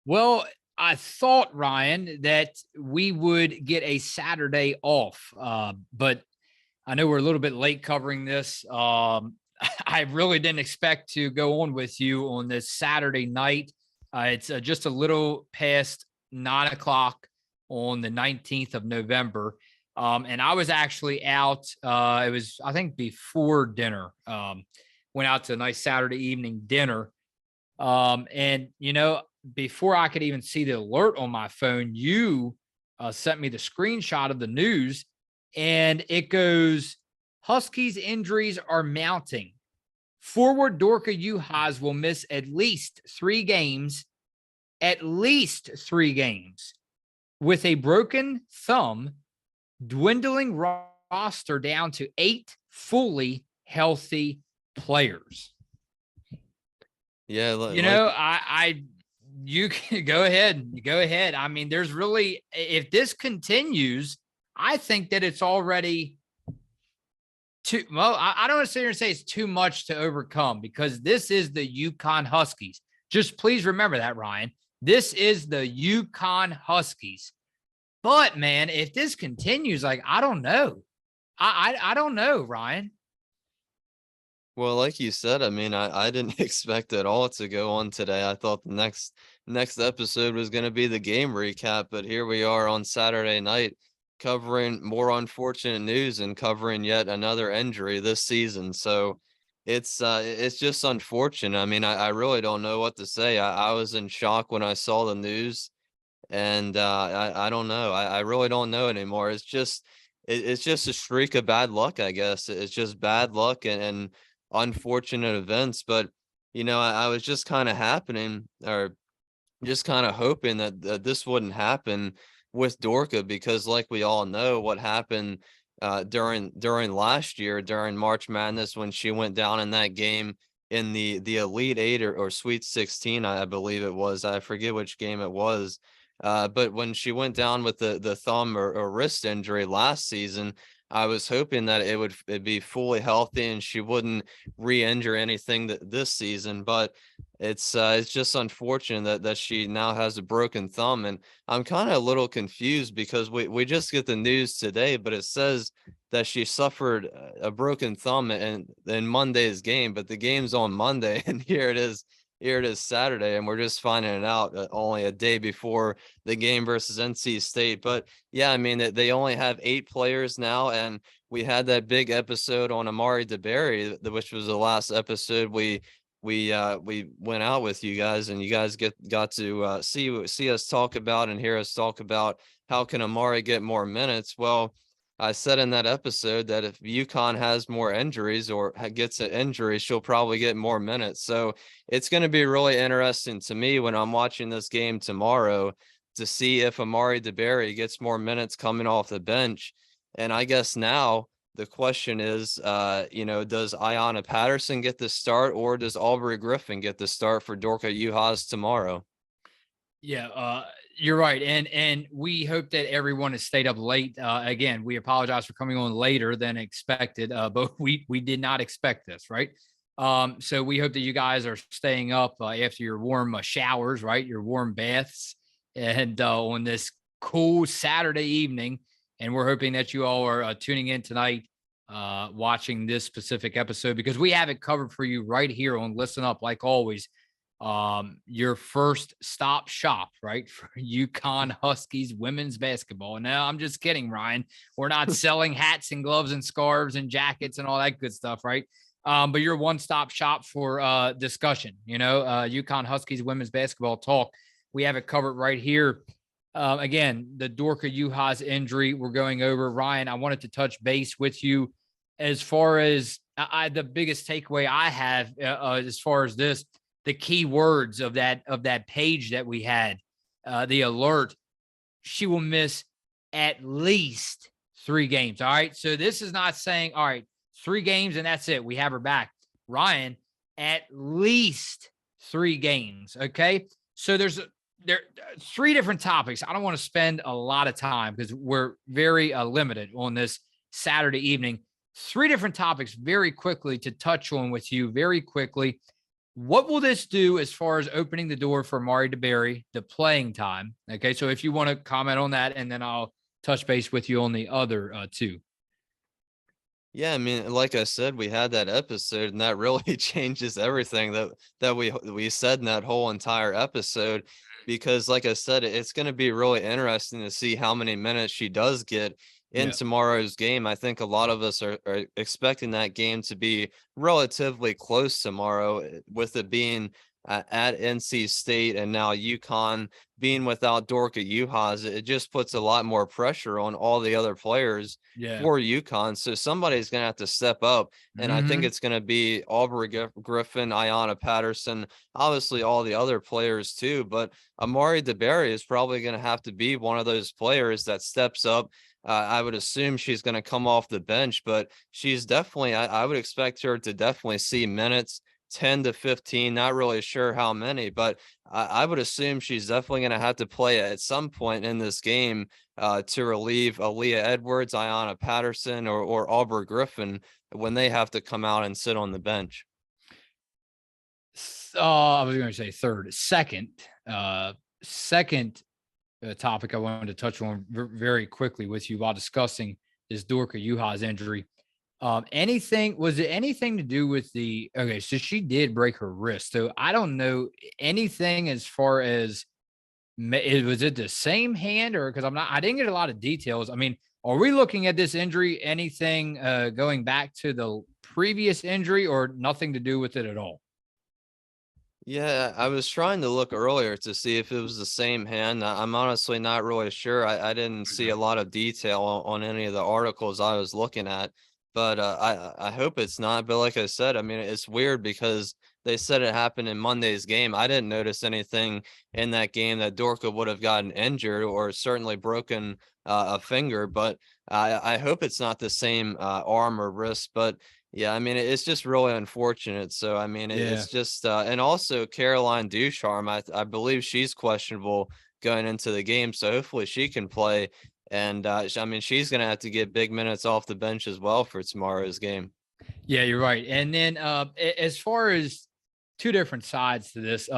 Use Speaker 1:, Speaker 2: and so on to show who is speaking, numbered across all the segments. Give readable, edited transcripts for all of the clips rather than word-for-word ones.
Speaker 1: Well, I thought, Ryan, that we would get a Saturday off, but I know we're a little bit late covering this. I really didn't expect to go on with you on this Saturday night. It's just a little past 9 o'clock on the 19th of November. And I was actually out. It was, I think, before dinner. Went out to a nice Saturday evening dinner. And, before I could even see the alert on my phone, you sent me the screenshot of the news, and it goes, Huskies injuries are mounting. Forward Dorka Juhasz will miss at least 3 games, with a broken thumb, dwindling roster down to 8 fully healthy players.
Speaker 2: Yeah,
Speaker 1: You
Speaker 2: like
Speaker 1: know, you can go ahead. Go ahead. I mean, there's really, if this continues, I think that it's already too, well, I don't want to sit here and say it's too much to overcome, because this is the Yukon Huskies. Just please remember that, Ryan. This is the Yukon Huskies. But man, if this continues, like, I don't know. I don't know, Ryan.
Speaker 2: well, like you said, I mean, I didn't expect it all to go on today. I thought the next episode was going to be the game recap, but here we are on Saturday night covering more unfortunate news and covering yet another injury this season. So it's just unfortunate. I mean, I really don't know what to say. I was in shock when I saw the news, and I don't know. I really don't know anymore. It's just a streak of bad luck, I guess. It's just bad luck and unfortunate events. But I was just kind of happening, or just kind of hoping that this wouldn't happen with Dorka, because like we all know what happened during last year during March Madness when she went down in that game in the Elite Eight or Sweet 16, I believe it was. I forget which game it was. But when she went down with the thumb or wrist injury last season, I was hoping that it'd be fully healthy and she wouldn't re-injure anything this season. But it's just unfortunate that she now has a broken thumb, and I'm kind of a little confused because we just get the news today, but it says that she suffered a broken thumb in Monday's game, but the game's on Monday, and here it is Saturday, and we're just finding it out only a day before the game versus NC State. But yeah, I mean, they only have 8 players now, and we had that big episode on Amari DeBerry, which was the last episode we went out with you guys, and you guys got to see us talk about and hear us talk about how can Amari get more minutes. Well, I said in that episode that if UConn has more injuries or gets an injury, she'll probably get more minutes. So it's going to be really interesting to me when I'm watching this game tomorrow to see if Amari DeBerry gets more minutes coming off the bench. And I guess now the question is, does Ayanna Patterson get the start, or does Aubrey Griffin get the start for Dorka Juhasz tomorrow?
Speaker 1: Yeah, you're right, and we hope that everyone has stayed up late. Again, we apologize for coming on later than expected, but we did not expect this, right? So we hope that you guys are staying up after your warm showers, right? Your warm baths, and on this cool Saturday evening. And we're hoping that you all are tuning in tonight, watching this specific episode, because we have it covered for you right here on Listen Up, like always. Your first stop shop, right, for UConn Huskies women's basketball. No, I'm just kidding, Ryan. We're not selling hats and gloves and scarves and jackets and all that good stuff, right? But your one-stop shop for discussion, UConn Huskies women's basketball talk. We have it covered right here. Again, the Dorka Juhasz injury we're going over. Ryan, I wanted to touch base with you as far as the biggest takeaway I have as far as this, the key words of that page that we had, the alert. She will miss at least 3 games. All right. So this is not saying, all right, 3 games and that's it, we have her back. Ryan, at least 3 games. Okay. So there are 3 different topics. I don't want to spend a lot of time because we're very limited on this Saturday evening. 3 different topics very quickly to touch on with you very quickly. What will this do as far as opening the door for Amari DeBerry, the playing time? Okay, so if you want to comment on that, and then I'll touch base with you on the other two.
Speaker 2: Yeah, I mean, like I said, we had that episode, and that really changes everything that we said in that whole entire episode. Because, like I said, it's going to be really interesting to see how many minutes she does get in
Speaker 1: Yeah,
Speaker 2: tomorrow's game. I think a lot of us are expecting that game to be relatively close tomorrow, with it being at NC State and now UConn being without Dorka Juhasz. It just puts a lot more pressure on all the other players
Speaker 1: yeah.
Speaker 2: for UConn. So somebody's going to have to step up. And I think
Speaker 1: Mm-hmm.
Speaker 2: it's going to be Aubrey Griffin, Ayanna Patterson, obviously all the other players too. But Amari DeBerry is probably going to have to be one of those players that steps up. I would assume she's going to come off the bench, but she's definitely, I would expect her to definitely see minutes. 10 to 15, not really sure how many, but I would assume she's definitely going to have to play at some point in this game to relieve Aaliyah Edwards, Ayanna Patterson, or Aubrey Griffin when they have to come out and sit on the bench.
Speaker 1: I was going to say third, second topic I wanted to touch on very quickly with you while discussing this Dorka Juhasz injury. Was it anything to do with okay, so she did break her wrist. So I don't know anything as far as, was it the same hand, or because I didn't get a lot of details. I mean, are we looking at this injury, anything going back to the previous injury, or nothing to do with it at all?
Speaker 2: Yeah, I was trying to look earlier to see if it was the same hand. I'm honestly not really sure. I didn't see
Speaker 1: Okay.
Speaker 2: a lot of detail on any of the articles I was looking at, but I hope it's not. But like I said, I mean, it's weird because they said it happened in Monday's game. I didn't notice anything in that game that Dorka would have gotten injured or certainly broken a finger. But I hope it's not the same arm or wrist. But yeah, I mean, it's just really unfortunate. So, I mean,
Speaker 1: Yeah.
Speaker 2: it's just, and also Caroline Ducharme, I believe she's questionable going into the game. So hopefully she can play. And I mean, she's going to have to get big minutes off the bench as well for tomorrow's game.
Speaker 1: Yeah, you're right. And then as far as two different sides to this,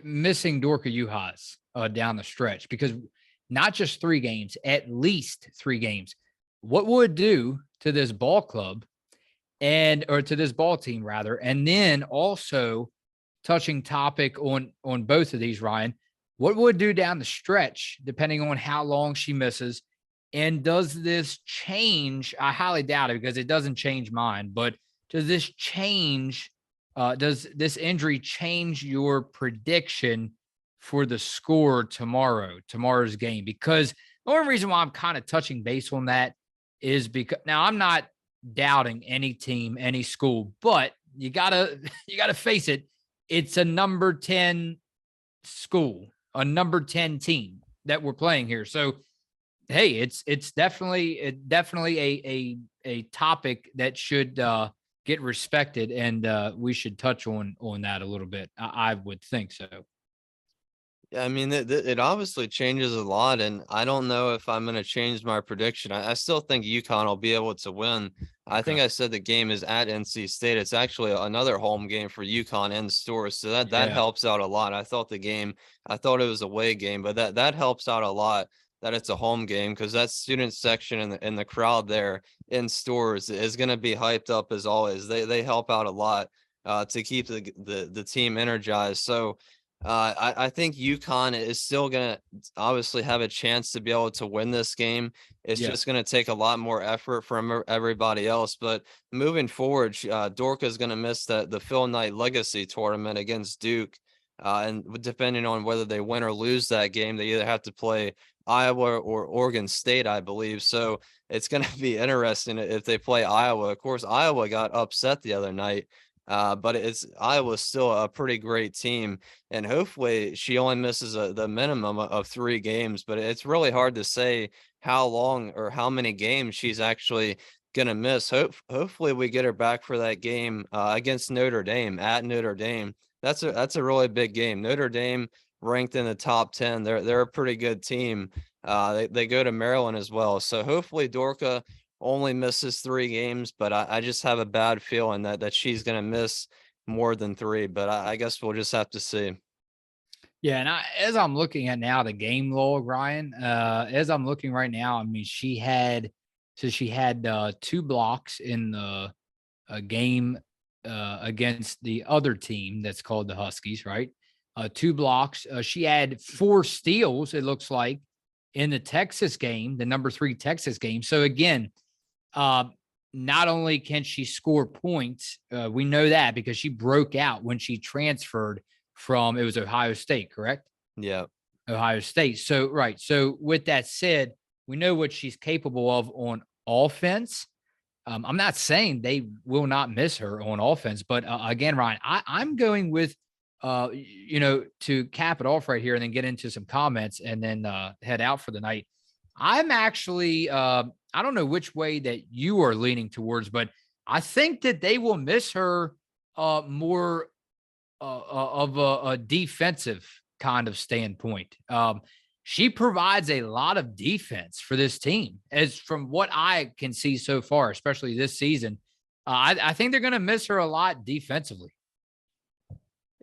Speaker 1: missing Dorka Juhasz down the stretch, because not just 3 games, at least 3 games. What would do to this ball club, or to this ball team rather, and then also touching topic on both of these, Ryan, what would do down the stretch depending on how long she misses, and does this change? I highly doubt it because it doesn't change mine, but does this change? Does this injury change your prediction for the score tomorrow's game? Because the only reason why I'm kind of touching base on that is because now I'm not doubting any team, any school, but you gotta you gotta face it. It's a number 10 school, a number 10 team that we're playing here. So hey, it's definitely a topic that should get respected, and we should touch on that a little bit. I would think so.
Speaker 2: Yeah, I mean, it obviously changes a lot, and I don't know if I'm going to change my prediction. I still think UConn will be able to win. I
Speaker 1: Okay.
Speaker 2: think I said the game is at NC State. It's actually another home game for UConn in stores, so that
Speaker 1: Yeah.
Speaker 2: helps out a lot. I thought it was a away game, but that helps out a lot that it's a home game because that student section and the crowd there in stores is going to be hyped up as always. They help out a lot to keep the team energized. So. I think UConn is still going to obviously have a chance to be able to win this game. It's
Speaker 1: Yeah.
Speaker 2: just going to take a lot more effort from everybody else. But moving forward, Dorka is going to miss the Phil Knight Legacy Tournament against Duke. And depending on whether they win or lose that game, they either have to play Iowa or Oregon State, I believe. So it's going to be interesting if they play Iowa. Of course, Iowa got upset the other night. But Iowa's still a pretty great team, and hopefully she only misses the minimum of 3 games. But it's really hard to say how long or how many games she's actually gonna miss. Hopefully we get her back for that game against Notre Dame at Notre Dame. That's a really big game. Notre Dame ranked in the top 10. They're a pretty good team. They go to Maryland as well. So hopefully Dorka only misses 3 games, but I just have a bad feeling that she's going to miss more than 3, but I guess we'll just have to see.
Speaker 1: Yeah, and as I'm looking at now the game log, Ryan, as I'm looking right now, I mean, she had 2 blocks in the game against the other team that's called the Huskies, right? 2 blocks. She had 4 steals, it looks like, in the Texas game, the number 3 Texas game. So again, uh, not only can she score points, we know that because she broke out when she transferred from, it was Ohio State, correct?
Speaker 2: Yeah.
Speaker 1: Ohio State. So, right. So, with that said, we know what she's capable of on offense. I'm not saying they will not miss her on offense, but again, Ryan, I'm going with, to cap it off right here and then get into some comments and then head out for the night. I'm actually, I don't know which way that you are leaning towards, but I think that they will miss her more of a defensive kind of standpoint. She provides a lot of defense for this team, as from what I can see so far, especially this season. I think they're going to miss her a lot defensively.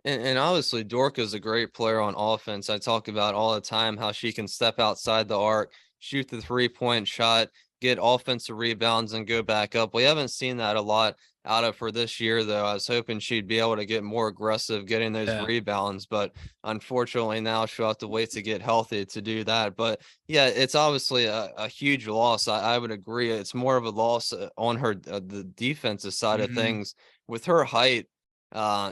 Speaker 2: And obviously, Dorka's a great player on offense. I talk about all the time how she can step outside the arc, shoot the 3-point shot, get offensive rebounds, and go back up. We haven't seen that a lot out of her this year, though. I was hoping she'd be able to get more aggressive getting those
Speaker 1: Yeah.
Speaker 2: rebounds, but unfortunately, now she'll have to wait to get healthy to do that. But yeah, it's obviously a huge loss. I would agree. It's more of a loss on her, the defensive side of
Speaker 1: Mhm.
Speaker 2: things. With her height,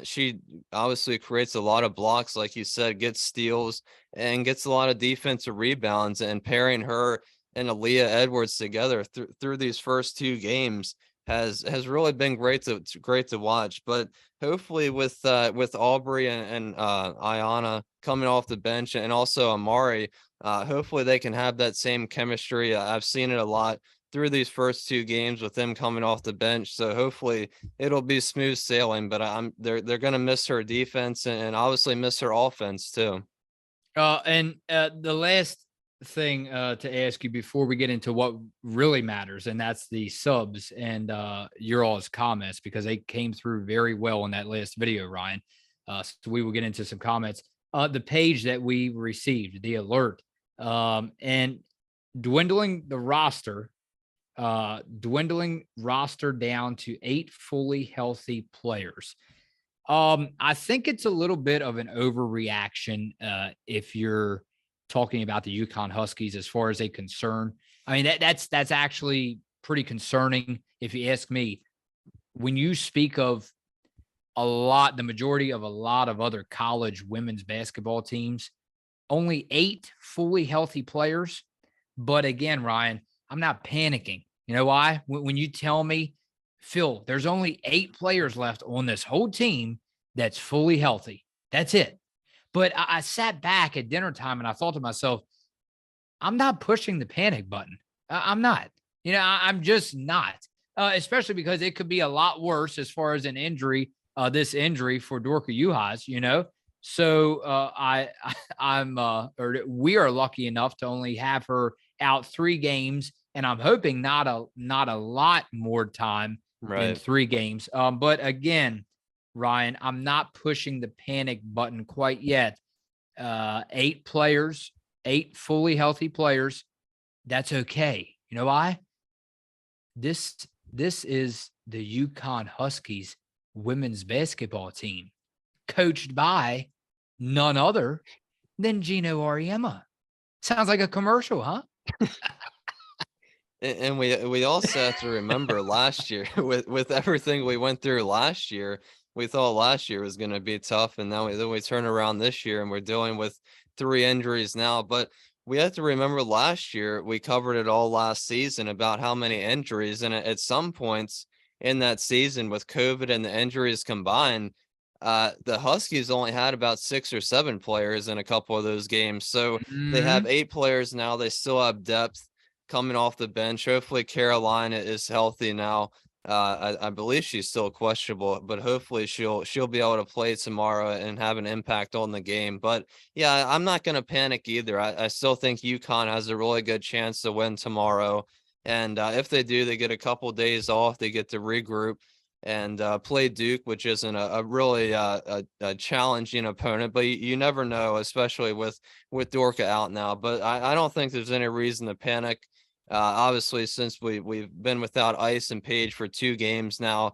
Speaker 2: she obviously creates a lot of blocks, like you said, gets steals and gets a lot of defensive rebounds. And pairing her and Aaliyah Edwards together through these first 2 games has really been great to watch. But hopefully with Aubrey and Ayana coming off the bench and also Amari, hopefully they can have that same chemistry. I've seen it a lot through these first 2 games with them coming off the bench. So hopefully it'll be smooth sailing. But they're gonna miss her defense and obviously miss her offense too.
Speaker 1: And the last thing to ask you before we get into what really matters, and that's the subs and your all's comments, because they came through very well in that last video, Ryan. So we will get into some comments. The page that we received, the alert, and dwindling the roster, dwindling roster down to 8 fully healthy players. I think it's a little bit of an overreaction if you're talking about the Yukon Huskies as far as they concern. I mean, that's actually pretty concerning if you ask me. When you speak of the majority of a lot of other college women's basketball teams, only 8 fully healthy players. But again, Ryan, I'm not panicking. You know why? When you tell me, Phil, there's only 8 players left on this whole team that's fully healthy. That's it. But I sat back at dinner time and I thought to myself, I'm not pushing the panic button. I'm not. I'm just not. Especially because it could be a lot worse as far as an injury. This injury for Dorka Juhasz. So or we are lucky enough to only have her out 3 games, and I'm hoping not a lot more time than
Speaker 2: Right.
Speaker 1: 3 games. But again, Ryan, I'm not pushing the panic button quite yet. 8 players, 8 fully healthy players. That's okay. You know why? This is the Yukon Huskies women's basketball team, coached by none other than Gino Auriemma. Sounds like a commercial, huh?
Speaker 2: And we also have to remember last year with everything we went through last year, we thought last year was going to be tough, and then we turn around this year and we're dealing with 3 injuries now. But we have to remember last year we covered it all last season about how many injuries, and at some points in that season with COVID and the injuries combined, the Huskies only had about 6 or 7 players in a couple of those games. So they have
Speaker 1: Mhm.
Speaker 2: 8 players now. They still have depth coming off the bench. Hopefully Carolina is healthy now. I believe she's still questionable, but hopefully she'll be able to play tomorrow and have an impact on the game. But yeah, I'm not going to panic either. I still think UConn has a really good chance to win tomorrow. And if they do, they get a couple days off. They get to regroup. and play Duke, which isn't a really a challenging opponent, but you never know, especially with Dorka out now. But I don't think there's any reason to panic. Obviously, since we've been without Ice and Page for 2 games now,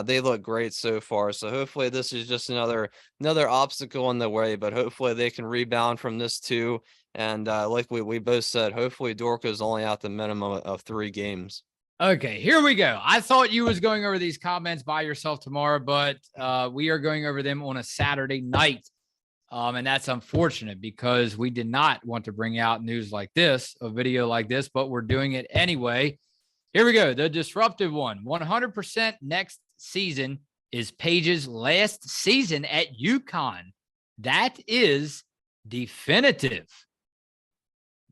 Speaker 2: they look great so far. So hopefully this is just another obstacle in the way, but hopefully they can rebound from this too. And like we both said, hopefully Dorka's only out the minimum of 3 games.
Speaker 1: Okay, here we go. I thought you was going over these comments by yourself tomorrow, but we are going over them on a Saturday night. And that's unfortunate because we did not want to bring out news like this, a video like this, but we're doing it anyway. Here we go. The disruptive one. 100% next season is Paige's last season at UConn. That is definitive.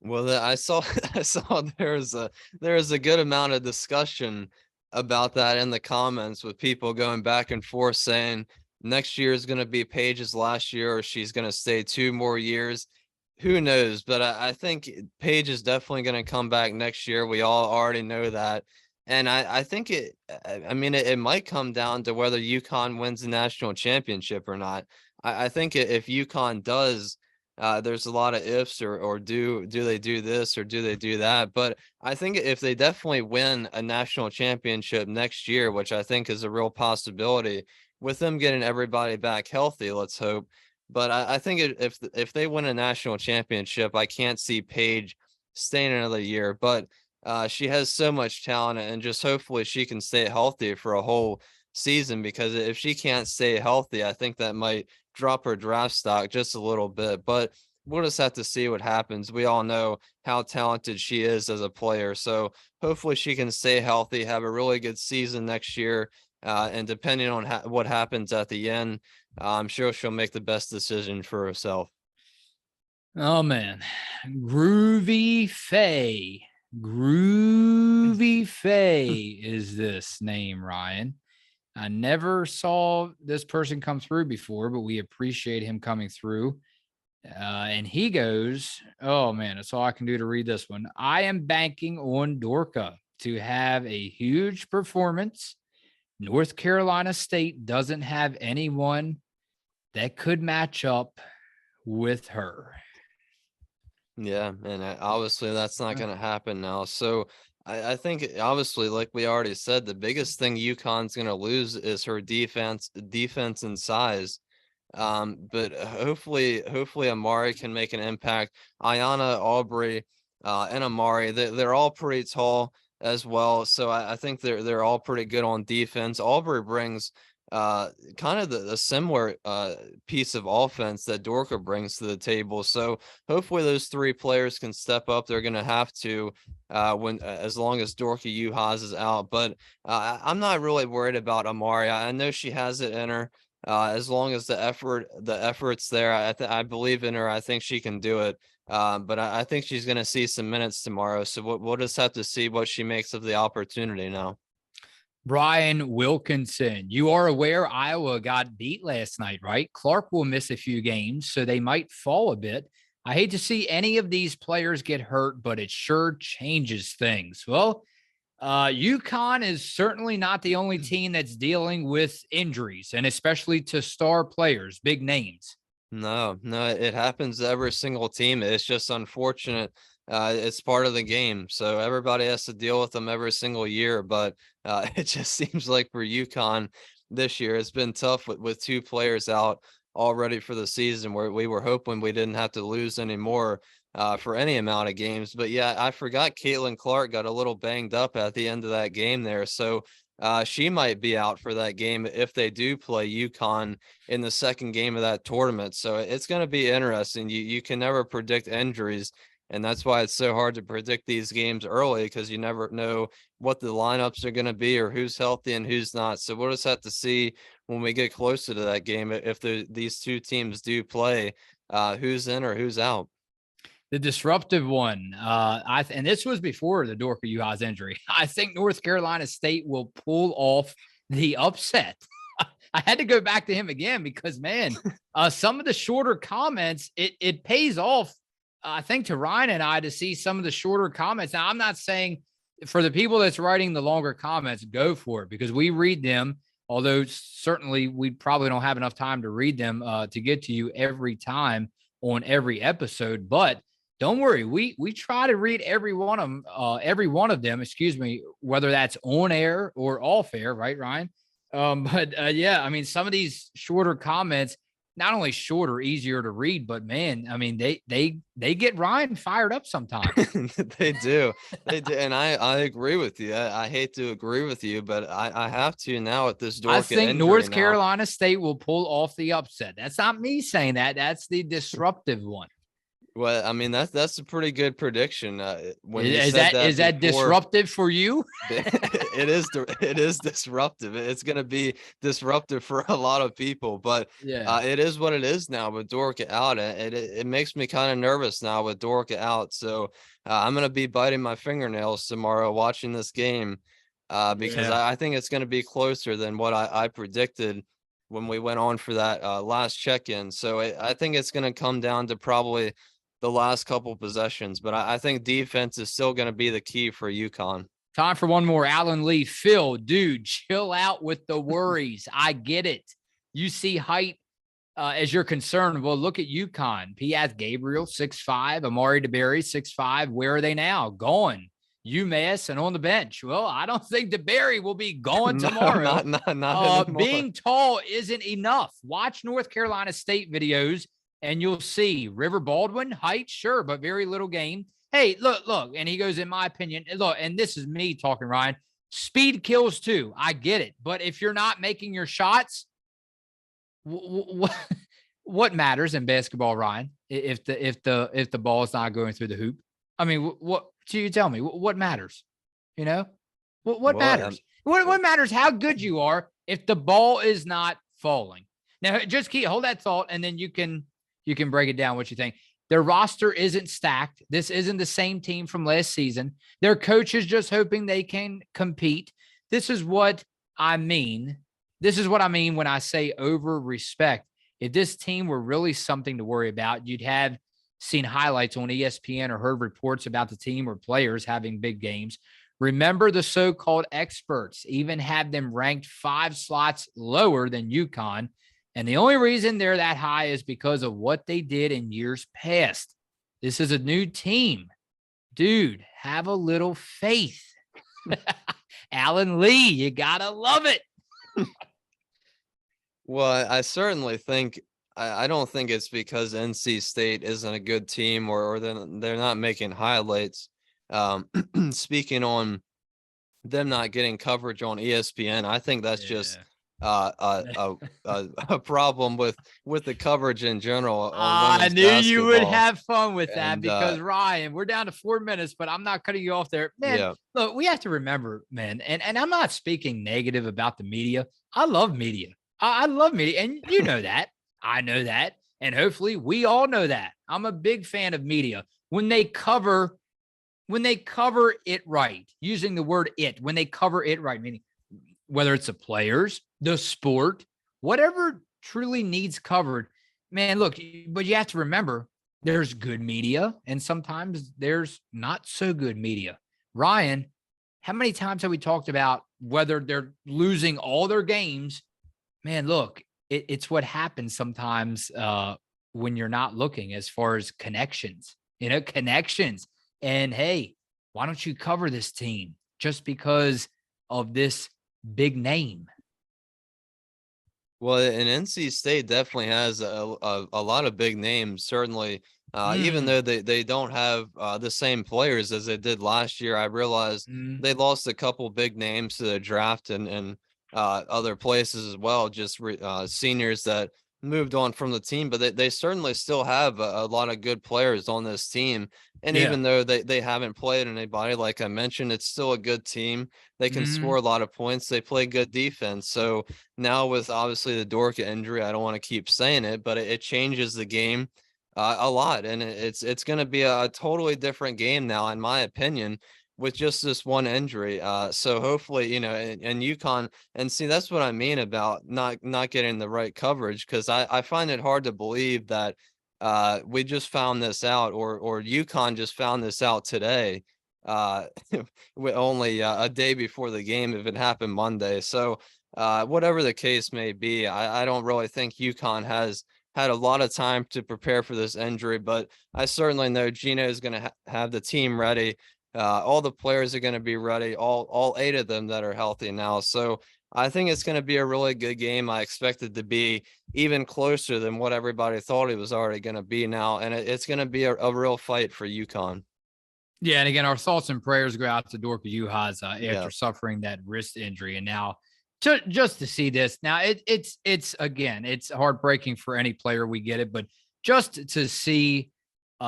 Speaker 2: Well, I saw I saw there's a good amount of discussion about that in the comments, with people going back and forth saying next year is going to be Paige's last year, or she's going to stay 2 more years. Who knows? But I think Paige is definitely going to come back next year. We all already know that. And I think I mean, it might come down to whether UConn wins the national championship or not. I think if UConn does, there's a lot of ifs, or do they do this or do they do that? But I think if they definitely win a national championship next year, which I think is a real possibility, with them getting everybody back healthy, let's hope. But I think if they win a national championship, I can't see Paige staying another year. But she has so much talent, and just hopefully she can stay healthy for a whole season, because if she can't stay healthy, I think that might drop her draft stock just a little bit. But we'll just have to see what happens. We all know how talented she is as a player. So hopefully she can stay healthy, have a really good season next year. And depending on what happens at the end, I'm sure she'll make the best decision for herself.
Speaker 1: Oh, man. Groovy Faye. Groovy Faye is this name, Ryan. I never saw this person come through before, but we appreciate him coming through. And he goes, oh man, that's all I can do to read this one. I am banking on Dorka to have a huge performance. North Carolina State doesn't have anyone that could match up with her.
Speaker 2: Yeah, and obviously that's not going to happen now. So I think obviously, like we already said, the biggest thing UConn's going to lose is her defense and size. But hopefully Amari can make an impact. Ayanna, Aubrey, and Amari, they're all pretty tall as well. So I think they're all pretty good on defense. Aubrey brings kind of the similar piece of offense that Dorka brings to the table. So hopefully those 3 players can step up. They're going to have to as long as Dorka Juhasz is out. But I'm not really worried about Amari. I know she has it in her. As long as the effort's there, I believe in her. I think she can do it. But I think she's going to see some minutes tomorrow. So we'll just have to see what she makes of the opportunity now.
Speaker 1: Brian Wilkinson, you are aware Iowa got beat last night, right? Clark will miss a few games, so they might fall a bit. I hate to see any of these players get hurt, but it sure changes things. Well, UConn is certainly not the only team that's dealing with injuries, and especially to star players, big names.
Speaker 2: No, it happens to every single team. It's just unfortunate. It's part of the game. So everybody has to deal with them every single year. But it just seems like for UConn this year, it's been tough with 2 players out already for the season, where we were hoping we didn't have to lose anymore for any amount of games. But yeah, I forgot Caitlin Clark got a little banged up at the end of that game there. So she might be out for that game if they do play UConn in the second game of that tournament. So it's going to be interesting. You can never predict injuries. And that's why it's so hard to predict these games early, because you never know what the lineups are going to be or who's healthy and who's not. So we'll just have to see when we get closer to that game if these 2 teams do play, who's in or who's out.
Speaker 1: The disruptive one, and this was before the Dorka Juhasz injury. I think North Carolina State will pull off the upset. I had to go back to him again because, man, some of the shorter comments, it pays off, I think, to Ryan and I to see some of the shorter comments. Now, I'm not saying for the people that's writing the longer comments, go for it, because we read them Although certainly we probably don't have enough time to read them to get to you every time on every episode. But don't worry, we try to read every one of them, excuse me, whether that's on air or off air, right, Ryan? But yeah, I mean, some of these shorter comments, not only shorter, easier to read, but man, I mean, they get Ryan fired up sometimes.
Speaker 2: They do. They do. And I agree with you. I hate to agree with you, but I have to now with this
Speaker 1: I
Speaker 2: Dorka
Speaker 1: think
Speaker 2: injury
Speaker 1: North
Speaker 2: now.
Speaker 1: Carolina State will pull off the upset. That's not me saying that. That's the disruptive one.
Speaker 2: Well, I mean, that's a pretty good prediction. When you
Speaker 1: Is
Speaker 2: said
Speaker 1: that
Speaker 2: that
Speaker 1: is that
Speaker 2: before,
Speaker 1: disruptive for you?
Speaker 2: it is disruptive. It's going to be disruptive for a lot of people, but
Speaker 1: Yeah.
Speaker 2: it is what it is now with Dorka out. It makes me kind of nervous now with Dorka out. So I'm going to be biting my fingernails tomorrow watching this game because
Speaker 1: Yeah.
Speaker 2: I think it's going to be closer than what I predicted when we went on for that last check-in. So I think it's going to come down to probably the last couple possessions, but I think defense is still going to be the key for UConn.
Speaker 1: Time for one more. Alan Lee. Phil, dude, chill out with the worries. I get it. You see hype as you're concerned. Well, look at UConn. Piath Gabriel, 6'5", Amari DeBerry, 6'5". Where are they now? Gone. UMass and on the bench. Well, I don't think DeBerry will be gone
Speaker 2: No,
Speaker 1: tomorrow.
Speaker 2: not anymore.
Speaker 1: Being tall isn't enough. Watch North Carolina State videos and you'll see River Baldwin, height, sure, but very little game. Hey, look. And he goes, in my opinion, look, and this is me talking, Ryan, speed kills too. I get it. But if you're not making your shots, what matters in basketball, Ryan? If the ball is not going through the hoop, I mean, what do you tell me? What matters? You know, what
Speaker 2: Well,
Speaker 1: matters? What matters? How good you are if the ball is not falling. Now, just hold that thought, and then you can break it down what you think. Their roster isn't stacked. This isn't the same team from last season. Their coach is just hoping they can compete. This is what I mean. This is what I mean when I say over respect. If this team were really something to worry about, you'd have seen highlights on ESPN or heard reports about the team or players having big games. Remember, the so-called experts even have them ranked 5 slots lower than UConn. And the only reason they're that high is because of what they did in years past. This is a new team. Dude, have a little faith. Alan Lee, you got to love it.
Speaker 2: Well, I certainly think I don't think it's because NC State isn't a good team or they're not making highlights. Speaking on them not getting coverage on ESPN, I think that's just a problem with the coverage in general on
Speaker 1: I
Speaker 2: women's
Speaker 1: knew you would
Speaker 2: basketball.
Speaker 1: have fun with that
Speaker 2: And
Speaker 1: because Ryan, we're down to 4 minutes, but I'm not cutting you off there. Man,
Speaker 2: yeah,
Speaker 1: look, we have to remember, man, and I'm not speaking negative about the media. I love media. I love media, and you know that. I know that. And hopefully we all know that. I'm a big fan of media. When they cover it right, using the word it, when they cover it right, meaning whether it's the players, the sport, whatever truly needs covered, man, look, but you have to remember there's good media and sometimes there's not so good media. Ryan, how many times have we talked about whether they're losing all their games? Man, look, it's what happens sometimes when you're not looking as far as connections, connections. And hey, why don't you cover this team just because of this big name?
Speaker 2: well, and NC State definitely has a lot of big names. Certainly, even though they don't have the same players as they did last year, I realized they lost a couple big names to the draft and other places as well. Just seniors that moved on from the team, but they certainly still have a lot of good players on this team. And
Speaker 1: Yeah.
Speaker 2: even though they haven't played anybody, like I mentioned, it's still a good team. They can score a lot of points. They play good defense. So now with obviously the Dorka injury, I don't want to keep saying it, but it changes the game a lot. And it's going to be a totally different game now, in my opinion, with just this one injury. So hopefully, and UConn, and see, that's what I mean about not getting the right coverage, because I find it hard to believe that we just found this out, or UConn just found this out today, with only a day before the game, if it happened Monday. So Whatever the case may be, I don't really think UConn has had a lot of time to prepare for this injury, but I certainly know Gino is going to have the team ready. All the players are going to be ready, all 8 of them that are healthy now. So I think it's going to be a really good game. I expect it to be even closer than what everybody thought it was already going to be now, and it's going to be a real fight for UConn.
Speaker 1: Yeah, and again, our thoughts and prayers go out to Dorka Juhasz
Speaker 2: Yeah.
Speaker 1: after suffering that wrist injury, and now just to see this now, it's again, it's heartbreaking for any player. We get it, but just to see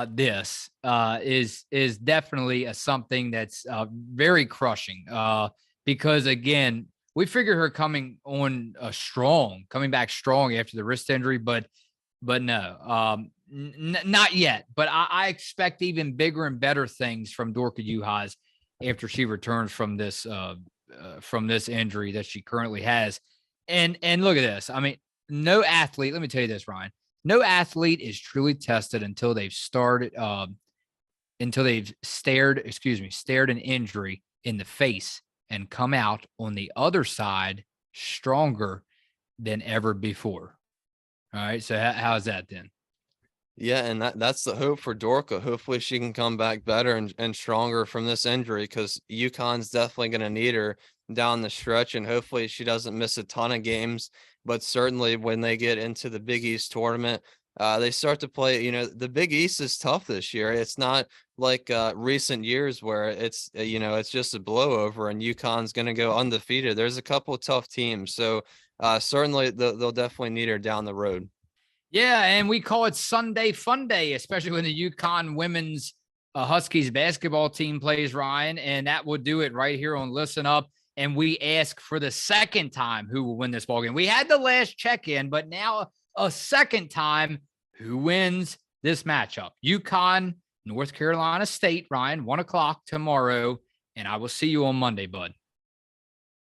Speaker 1: this is definitely something that's very crushing. Because again, we figure her coming back strong after the wrist injury, but no, not yet. But I expect even bigger and better things from Dorka Juhasz after she returns from this injury that she currently has. And look at this. I mean, no athlete. Let me tell you this, Ryan. No athlete is truly tested until they've stared an injury in the face and come out on the other side stronger than ever before. All right. So how's that then?
Speaker 2: Yeah, and that's the hope for Dorka. Hopefully she can come back better and stronger from this injury, because UConn's definitely going to need her down the stretch, and hopefully she doesn't miss a ton of games. But certainly when they get into the Big East tournament, they start to play, the Big East is tough this year. It's not like recent years where it's just a blowover and UConn's going to go undefeated. There's a couple of tough teams. So certainly they'll definitely need her down the road.
Speaker 1: Yeah, and we call it Sunday Fun Day, especially when the UConn women's Huskies basketball team plays, Ryan. And that will do it right here on Listen Up. And we ask for the second time who will win this ball game. We had the last check-in, but now a second time, who wins this matchup? UConn, North Carolina State, Ryan, 1 o'clock tomorrow. And I will see you on Monday, bud.